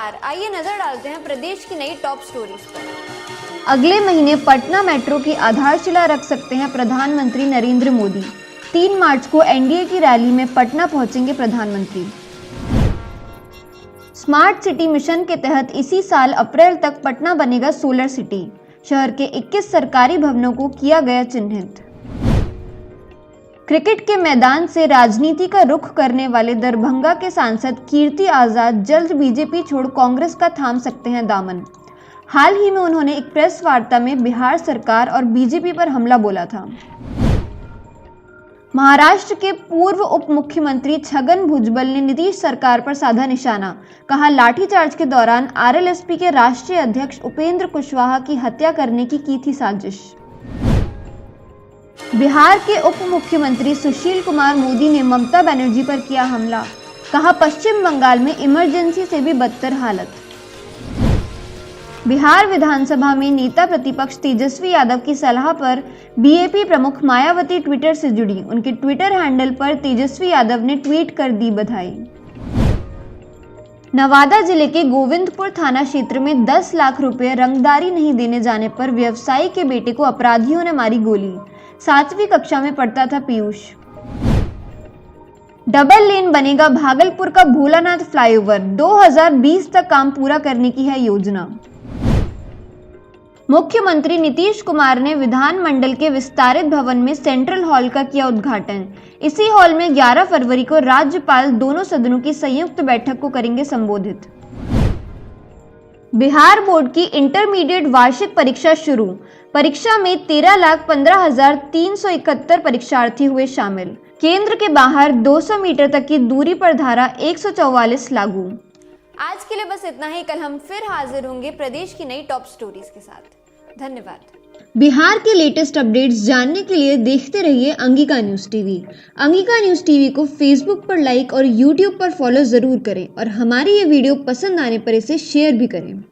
नमस्कार, आइए नजर डालते हैं प्रदेश की नई टॉप स्टोरीज पर। अगले महीने पटना मेट्रो की आधारशिला रख सकते हैं प्रधानमंत्री नरेंद्र मोदी। 3 मार्च को एनडीए की रैली में पटना पहुंचेंगे प्रधानमंत्री। स्मार्ट सिटी मिशन के तहत इसी साल अप्रैल तक पटना बनेगा सोलर सिटी। शहर के 21 सरकारी भवनों को किया गया चिन्हित। क्रिकेट के मैदान से राजनीति का रुख करने वाले दरभंगा के सांसद कीर्ति आजाद जल्द बीजेपी छोड़ कांग्रेस का थाम सकते हैं दामन। हाल ही में उन्होंने एक प्रेस वार्ता में बिहार सरकार और बीजेपी पर हमला बोला था। महाराष्ट्र के पूर्व उप मुख्यमंत्री छगन भुजबल ने नीतीश सरकार पर साधा निशाना। कहा, लाठीचार्ज के दौरान आरएलएसपी के राष्ट्रीय अध्यक्ष उपेंद्र कुशवाहा की हत्या करने की थी साजिश। बिहार के उप मुख्यमंत्री सुशील कुमार मोदी ने ममता बनर्जी पर किया हमला। कहा, पश्चिम बंगाल में इमरजेंसी से भी बदतर हालत। बिहार विधानसभा में नेता प्रतिपक्ष तेजस्वी यादव की सलाह पर बीएपी प्रमुख मायावती ट्विटर से जुड़ी। उनके ट्विटर हैंडल पर तेजस्वी यादव ने ट्वीट कर दी बधाई। नवादा जिले के गोविंदपुर थाना क्षेत्र में 10 लाख रुपए रंगदारी नहीं देने जाने पर व्यवसायी के बेटे को अपराधियों ने मारी गोली। 7वीं कक्षा में पढ़ता था पीयूष। डबल लेन बनेगा भागलपुर का भोलानाथ फ्लाईओवर। 2020 तक काम पूरा करने की है योजना। मुख्यमंत्री नीतीश कुमार ने विधानमंडल के विस्तारित भवन में सेंट्रल हॉल का किया उद्घाटन। इसी हॉल में 11 फरवरी को राज्यपाल दोनों सदनों की संयुक्त बैठक को करेंगे संबोधित। बिहार बोर्ड की इंटरमीडिएट वार्षिक परीक्षा शुरू। परीक्षा में 13,15,371 परीक्षार्थी हुए शामिल। केंद्र के बाहर 200 मीटर तक की दूरी पर धारा 144 लागू। आज के लिए बस इतना ही। कल हम फिर हाजिर होंगे प्रदेश की नई टॉप स्टोरीज के साथ। धन्यवाद। बिहार के लेटेस्ट अपडेट्स जानने के लिए देखते रहिए Angika news TV. Angika news TV को फेसबुक पर लाइक और यूट्यूब पर फॉलो जरूर करें और हमारी ये वीडियो पसंद आने पर इसे शेयर भी करें।